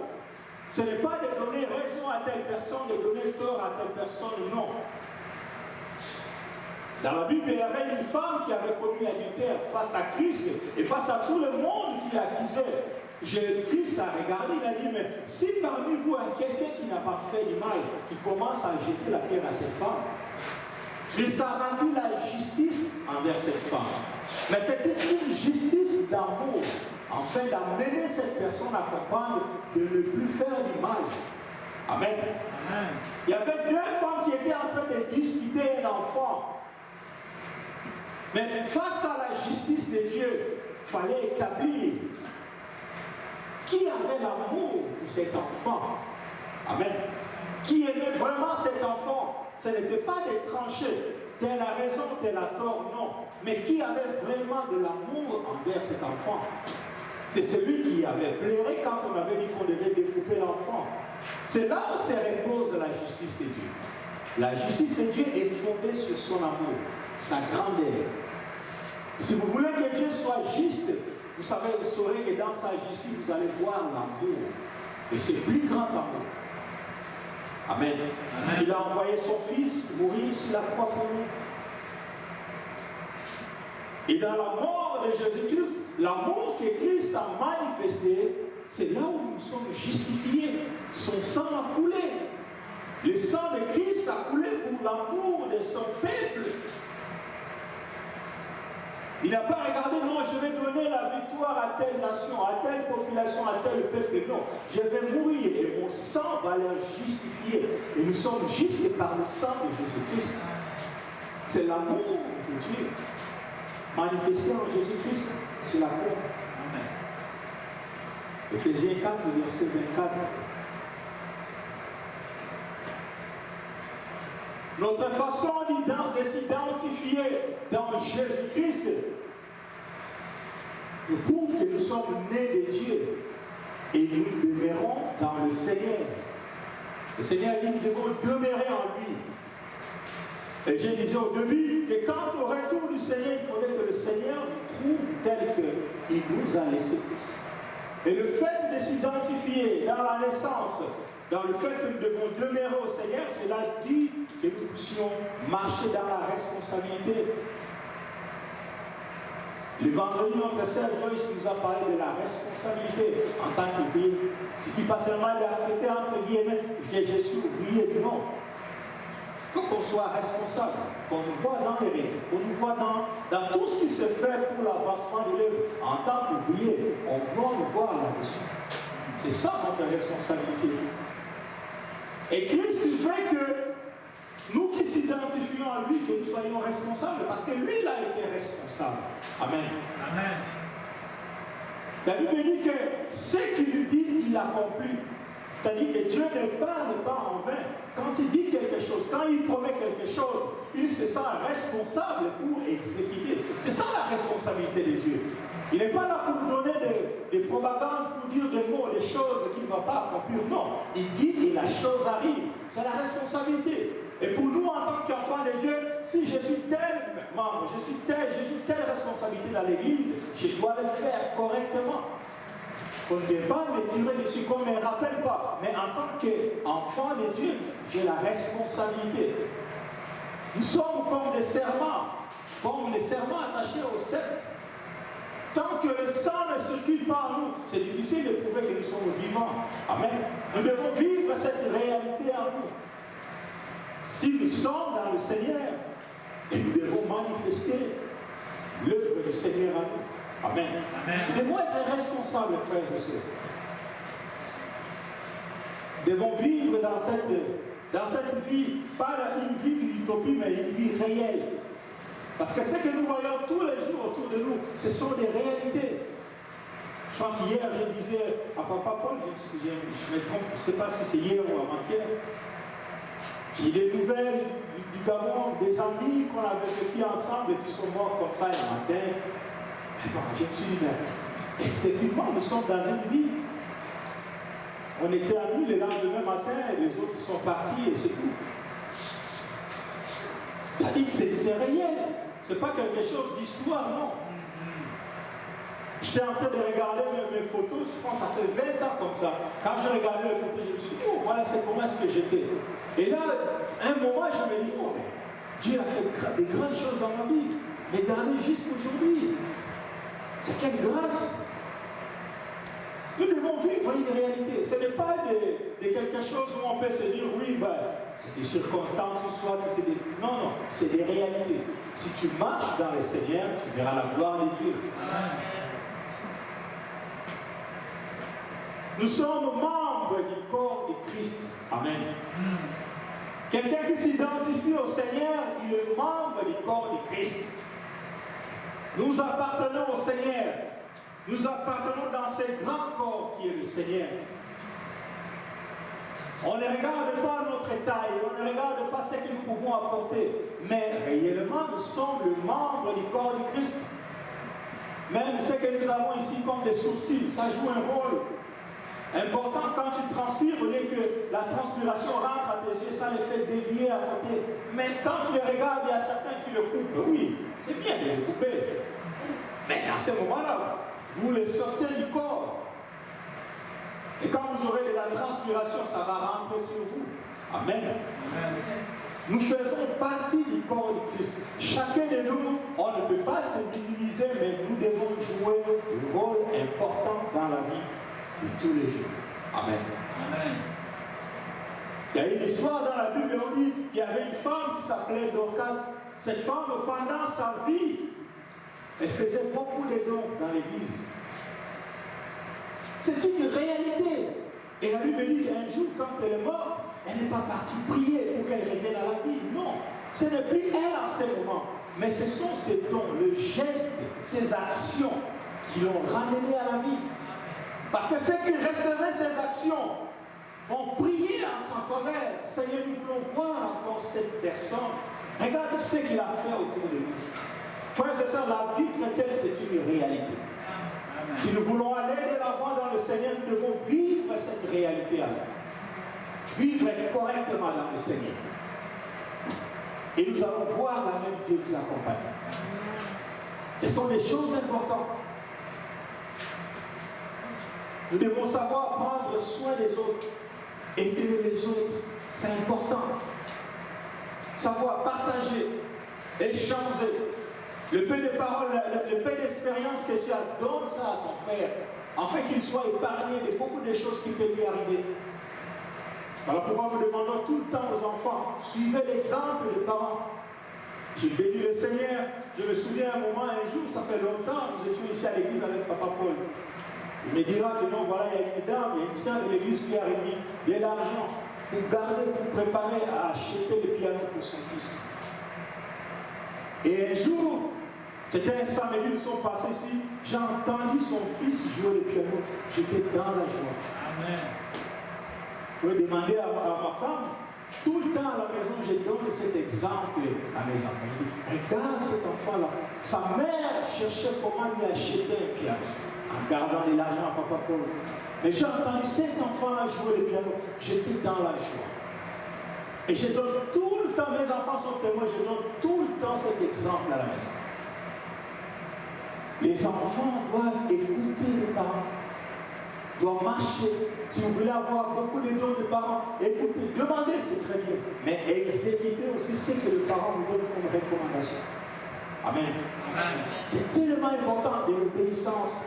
Ce n'est pas de donner raison à telle personne, de donner tort à telle personne, non. Dans la Bible, il y avait une femme qui avait commis l'adultère face à Christ et face à tout le monde qui l'accusait. Christ a regardé, il a dit, mais si parmi vous, il y a quelqu'un qui n'a pas fait du mal, qui commence à jeter la pierre à cette femme, mais ça a rendu la justice envers cette femme. Mais c'était une justice d'amour, afin d'amener cette personne à comprendre de ne plus faire du mal. Amen. Amen. Il y avait deux femmes qui étaient en train de discuter un enfant. Mais face à la justice de Dieu, il fallait établir qui avait l'amour pour cet enfant. Amen. Qui aimait vraiment cet enfant. Ce n'était pas des tranchées. Telle a raison, telle a tort, non. Mais qui avait vraiment de l'amour envers cet enfant. C'est celui qui avait pleuré quand on avait dit qu'on devait découper l'enfant. C'est là où se repose la justice de Dieu. La justice de Dieu est fondée sur son amour, sa grandeur. Si vous voulez que Dieu soit juste, vous savez, vous saurez que dans sa justice, vous allez voir l'amour. Et c'est plus grand amour. Amen. Amen. Il a envoyé son fils mourir sur la croix pour nous. Et dans la mort de Jésus-Christ, l'amour que Christ a manifesté, c'est là où nous sommes justifiés. Son sang a coulé. Le sang de Christ a coulé pour l'amour de son peuple. Il n'a pas regardé, non, je vais donner la victoire à telle nation, à telle population, à tel peuple. Non, je vais mourir et mon sang va les justifier. Et nous sommes justes par le sang de Jésus-Christ. C'est l'amour de Dieu manifesté en Jésus-Christ sur la croix. Amen. Éphésiens 4, verset 24. Notre façon de s'identifier dans Jésus-Christ nous prouve que nous sommes nés de Dieu et nous demeurons dans le Seigneur. Le Seigneur dit que nous devons demeurer en lui. Et je disais au début que quand au retour du Seigneur, il faudrait que le Seigneur nous trouve tel qu'il nous a laissé. Et le fait de s'identifier dans la naissance, dans le fait que nous devons demeurer au Seigneur, cela dit que nous puissions marcher dans la responsabilité. Le vendredi, notre sœur Joyce nous a parlé de la responsabilité en tant qu'ouvrier. Ce qui passe mal d'accepter entre guillemets que je suis ouvrier, non. Il faut qu'on soit responsable, qu'on nous voit dans les rêves, qu'on nous voit dans tout ce qui se fait pour l'avancement de l'œuvre. En tant qu'ouvrier, on doit nous voir là-dessus. C'est ça notre responsabilité. Et Christ fait que nous qui s'identifions à lui, que nous soyons responsables, parce que lui, il a été responsable. Amen. Amen. La Bible dit que ce qu'il lui dit, il accomplit. C'est-à-dire que Dieu ne parle pas en vain. Quand il dit quelque chose, quand il promet quelque chose, il se sent responsable pour exécuter. C'est ça la responsabilité de Dieu. Il n'est pas là pour donner des propagandes, pour dire des mots, des choses qu'il ne va pas accomplir. Non, il dit et la chose arrive. C'est la responsabilité. Et pour nous, en tant qu'enfants de Dieu, si je suis tel membre, j'ai telle responsabilité dans l'Église, je dois le faire correctement. On ne peut pas me tirer dessus qu'on ne me rappelle pas. Mais en tant qu'enfant de Dieu, j'ai la responsabilité. Nous sommes comme des serments, attachés au sceptre. Tant que le sang ne circule pas en nous, c'est difficile de prouver que nous sommes vivants. Amen. Nous devons vivre cette réalité en nous. Si nous sommes dans le Seigneur, et nous devons manifester l'œuvre du Seigneur en nous. Amen. Amen. Nous devons être responsables, frères et sœurs. Nous devons vivre dans cette vie, pas une vie d'utopie, mais une vie réelle. Parce que ce que nous voyons tous les jours autour de nous, ce sont des réalités. Je pense hier, je disais à Papa Paul, je me trompe, je ne sais pas si c'est hier ou avant-hier, j'ai des nouvelles du Gabon, des amis qu'on avait vécu ensemble et qui sont morts comme ça un matin. Bon, je me suis dit, effectivement, nous sommes dans une vie. On était amis le lendemain matin et les autres sont partis et c'est tout. Ça dit que c'est réel. Ce n'est pas quelque chose d'histoire, non. J'étais en train de regarder mes photos, je pense que ça fait 20 ans comme ça. Quand je regardais les photos, je me suis dit, oh, voilà, c'est comment est-ce que j'étais. Et là, à un moment, je me dis, oh, mais Dieu a fait des grandes choses dans ma vie. Regardez jusqu'aujourd'hui. C'est quelle grâce. Nous devons vivre une réalité. Ce n'est pas de quelque chose où on peut se dire, oui, ben, c'est des circonstances, soit c'est des... Non, non, c'est des réalités. Si tu marches dans le Seigneur, tu verras la gloire de Dieu. Amen. Nous sommes membres du corps de Christ. Amen. Quelqu'un qui s'identifie au Seigneur, il est membre du corps de Christ. Nous appartenons au Seigneur. Nous appartenons dans ce grand corps qui est le Seigneur. On ne regarde pas notre taille, on ne regarde pas ce que nous pouvons apporter, mais réellement nous sommes le membre du corps de Christ. Même ce que nous avons ici comme des sourcils, ça joue un rôle important. Quand tu transpires, au lieu que la transpiration rentre à tes yeux, ça les fait dévier à côté. Mais quand tu les regardes, il y a certains qui le coupent. Oui, c'est bien de les couper. Mais à ce moment-là, vous les sortez du corps. Et quand vous aurez de la transpiration, ça va rentrer sur vous. Amen. Amen. Nous faisons partie du corps de Christ. Chacun de nous, on ne peut pas se minimiser, mais nous devons jouer un rôle important dans la vie de tous les jours. Amen. Amen. Il y a une histoire dans la Bible où on dit qu'il y avait une femme qui s'appelait Dorcas. Cette femme, pendant sa vie, elle faisait beaucoup de dons dans l'église. C'est une réalité. Et la Bible dit qu'un jour, quand elle est morte, elle n'est pas partie prier pour qu'elle revienne à la vie. Non, ce n'est plus elle en ce moment. Mais ce sont ses dons, le geste, ses actions qui l'ont ramenée à la vie. Parce que ceux qui recevaient ces actions ont prié en sa faveur. Seigneur, nous voulons voir encore cette personne. Regarde ce qu'il a fait autour de nous. Frères et sœurs, la vie chrétienne, c'est une réalité. Amen. Si nous voulons aller de l'avant dans le Seigneur, nous devons vivre cette réalité-là. Vivre correctement dans le Seigneur. Et nous allons voir la même Dieu nous accompagner. Ce sont des choses importantes. Nous devons savoir prendre soin des autres, aider les autres. C'est important. Savoir partager, échanger. Le peu de paroles, le peu d'expérience que tu as, donne ça à ton frère, afin qu'il soit épargné de beaucoup de choses qui peuvent lui arriver. Alors pourquoi nous demandons tout le temps aux enfants, suivez l'exemple des parents. J'ai béni le Seigneur. Je me souviens un moment, un jour, ça fait longtemps, nous étions ici à l'église avec Papa Paul. Il me dira que non, voilà, il y a une dame, il y a une sœur de l'église qui a remis de l'argent pour garder, pour préparer à acheter le piano pour son fils. Et un jour, c'était un samedi, nous sommes passés ici, j'ai entendu son fils jouer le piano. J'étais dans la joie. Amen. Je vais demander à ma femme, tout le temps à la maison, je donne cet exemple à mes enfants. Je dis, regarde cet enfant-là. Sa mère cherchait comment lui acheter un piano, en gardant de l'argent à Papa Paul. Mais j'ai entendu cet enfant-là jouer le piano. J'étais dans la joie. Et je donne tout le temps, mes enfants sont témoins, je donne tout le temps cet exemple à la maison. Les enfants doivent écouter les parents, doivent marcher. Si vous voulez avoir beaucoup de dons de parents, écoutez, demandez, c'est très bien. Mais exécutez aussi ce que le parent vous donne comme recommandation. Amen. Amen. C'est tellement important de l'obéissance.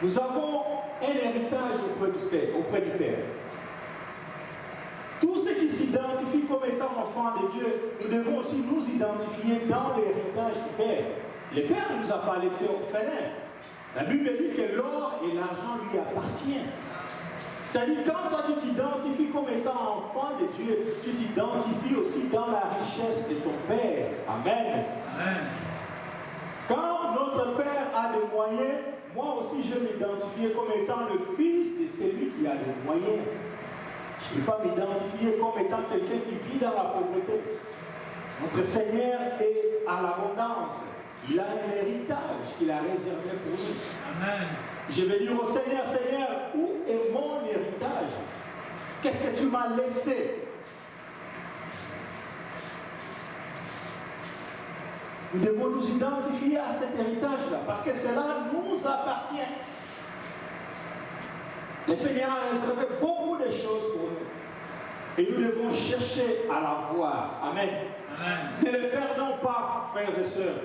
Nous avons un héritage auprès du Père. Tous ceux qui s'identifient comme étant enfants de Dieu, nous devons aussi nous identifier dans l'héritage du Père. Le Père ne nous a pas laissés orphelins. La Bible dit que l'or et l'argent lui appartiennent. C'est-à-dire, quand toi tu t'identifies comme étant enfant de Dieu, tu t'identifies aussi dans la richesse de ton Père. Amen. Amen. Quand notre Père a des moyens, moi aussi je m'identifie comme étant le fils de celui qui a des moyens. Je ne peux pas m'identifier comme étant quelqu'un qui vit dans la pauvreté. Notre Seigneur est à l'abondance. Il a un héritage qu'il a réservé pour nous. Amen. Je vais dire au Seigneur, Seigneur, où est mon héritage? Qu'est-ce que tu m'as laissé? Nous devons nous identifier à cet héritage-là, parce que cela nous appartient. Le Seigneur a réservé beaucoup de choses pour nous. Et nous devons chercher à la voir. Amen. Amen. Ne le perdons pas, frères et sœurs.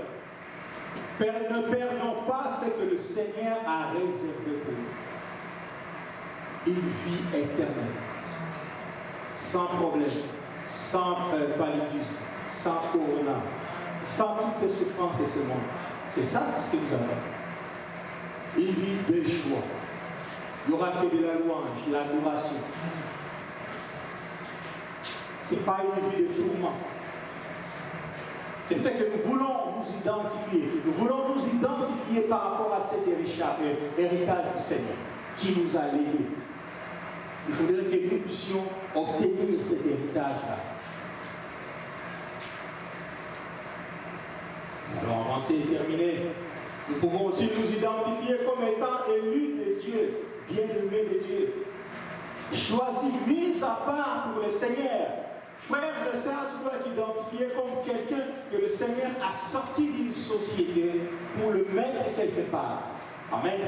Ne perdons pas ce que le Seigneur a réservé pour nous. Une vie éternelle. Sans problème, sans paludisme, sans corona, sans toutes ces souffrances et ce monde. C'est ça, c'est ce que nous avons. Une vie de joie. Il n'y aura que de la louange, de l'adoration. Ce n'est pas une vie de tourment. C'est ce que nous voulons nous identifier. Nous voulons nous identifier par rapport à cet héritage du Seigneur qui nous a légué. Il faudrait que nous puissions obtenir cet héritage-là. Nous allons avancer et terminer. Nous pouvons aussi nous identifier comme étant élus de Dieu, bien-aimés de Dieu, choisis, mis à part pour le Seigneur. Frères et sœurs, tu dois t'identifier comme quelqu'un que le Seigneur a sorti d'une société pour le mettre quelque part. Amen.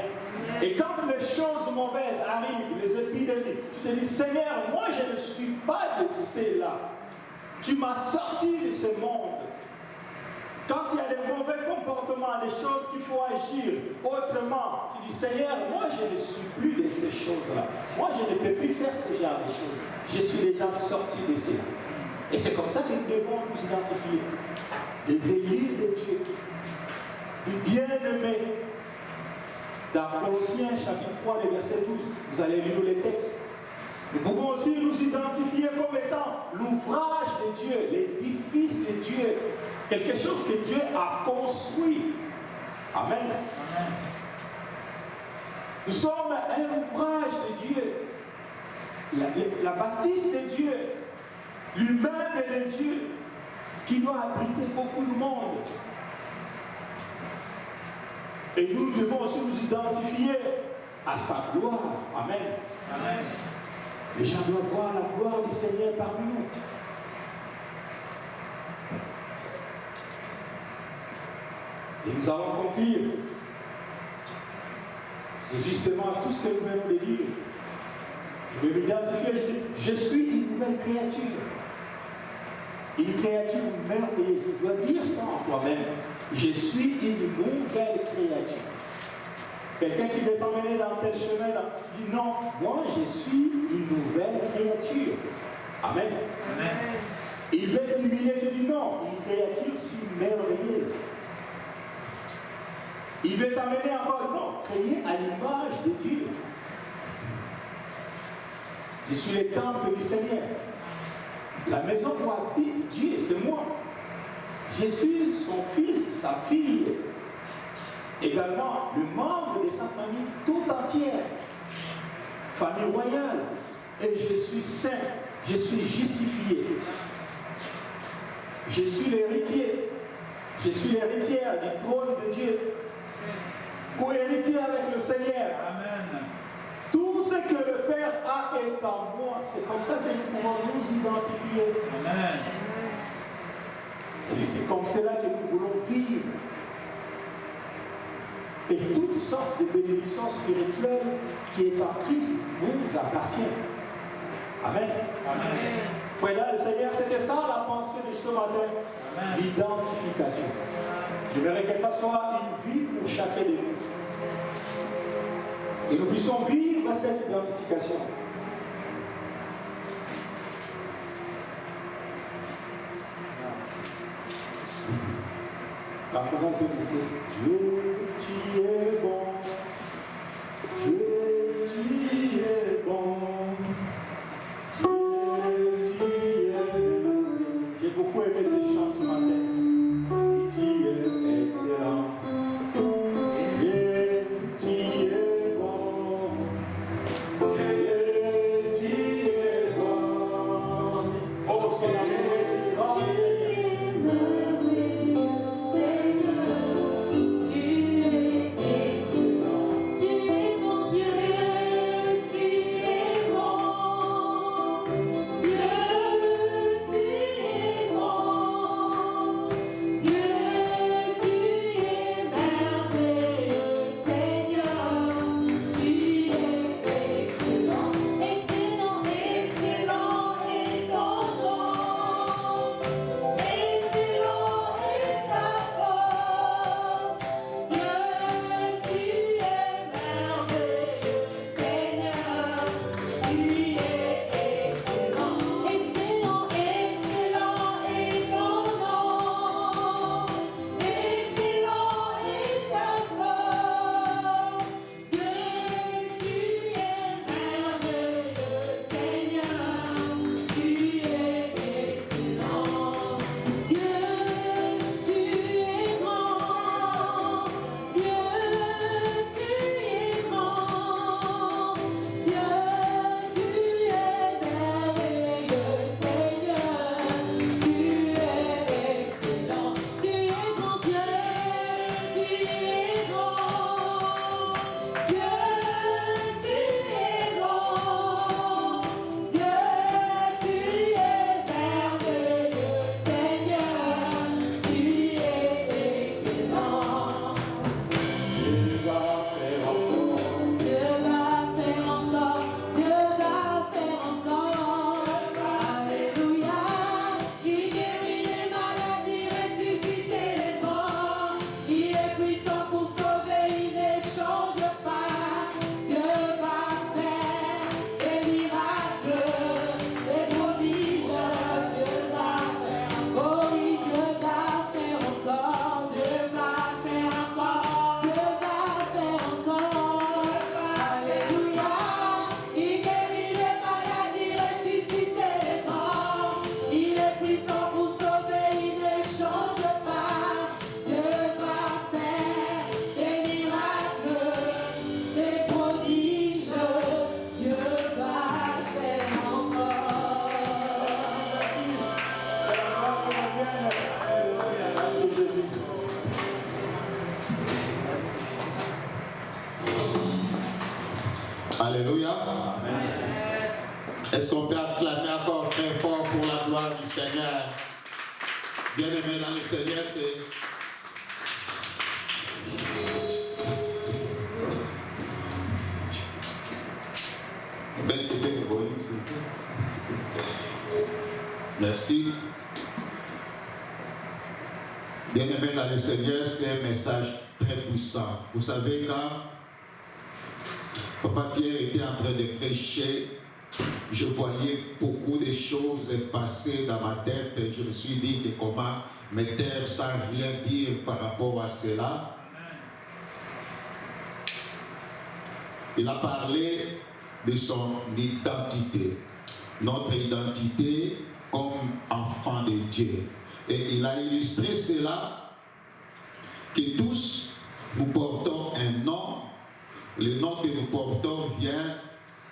Et quand les choses mauvaises arrivent, les épidémies, tu te dis, Seigneur, moi je ne suis pas de ceux-là. Tu m'as sorti de ce monde. Quand il y a des mauvais comportements, des choses qu'il faut agir autrement, tu dis Seigneur, moi je ne suis plus de ces choses-là. Moi je ne peux plus faire ce genre de choses. Je suis déjà sorti de cela. Et c'est comme ça que nous devons nous identifier. Des élus de Dieu, des bien-aimés. Dans Colossiens chapitre 3, le verset 12, vous allez lire les textes. Nous pouvons aussi nous identifier comme étant l'ouvrage de Dieu, l'édifice de Dieu, quelque chose que Dieu a construit. Amen. Amen. Nous sommes un ouvrage de Dieu, la bâtisse de Dieu, l'immeuble de Dieu, qui doit abriter beaucoup de monde. Et nous devons aussi nous identifier à sa gloire. Amen. Amen. Les gens doivent voir la gloire du Seigneur parmi nous. Et nous allons conclure. C'est justement tout ce que nous venons de dire. Je vais m'identifier, je dis, je suis une nouvelle créature. Une créature merveilleuse. Tu dois dire ça en toi-même. Je suis une nouvelle créature. Quelqu'un qui veut t'emmener dans tel chemin, dit non, moi je suis une nouvelle créature. Amen. Amen. Il veut t'humilier, tu dis non, une créature si merveilleuse. Il veut t'amener encore, non, créé à l'image de Dieu. Je suis le temple du Seigneur. La maison où habite Dieu, c'est moi. Je suis son fils, sa fille. Également, le membre de sa famille tout entière. Famille royale. Et je suis saint. Je suis justifié. Je suis l'héritier. Je suis l'héritière du trône de Dieu. Co-héritier avec le Seigneur. Amen. Tout ce que le Père a est en moi. C'est comme ça que nous pouvons nous identifier. Amen. Et c'est comme cela que nous voulons vivre. Et toutes sortes de bénédictions spirituelles qui est en Christ nous appartiennent. Amen. Amen. Voilà, le Seigneur, c'était ça la pensée de ce matin. L'identification. J'aimerais que ça soit une vie pour chacun de nous. Et nous puissions vivre cette identification. La parole de Dieu, tu es bon. Dieu, tu es bon. Dieu, tu es bon. J'ai beaucoup aimé ces chants ce matin. Tu es excellent. Dieu, tu es bon. Dieu, tu es bon. Oh, son amour est si grand. Tu es Est-ce qu'on peut acclamer encore très fort pour la gloire du Seigneur? Bien-aimés dans le Seigneur, c'est... Baissez le volume, s'il vous plaît. Merci. Bien-aimés dans le Seigneur, c'est un message très puissant. Vous savez, quand Papa Pierre était en train de prêcher, je voyais beaucoup de choses passer dans ma tête et je me suis dit que comment me taire sans rien dire par rapport à cela. Il a parlé de son identité, notre identité comme enfant de Dieu. Et il a illustré cela, que tous nous portons un nom, le nom que nous portons vient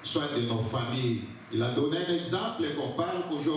soit de nos familles. Il a donné un exemple qu'on parle aujourd'hui.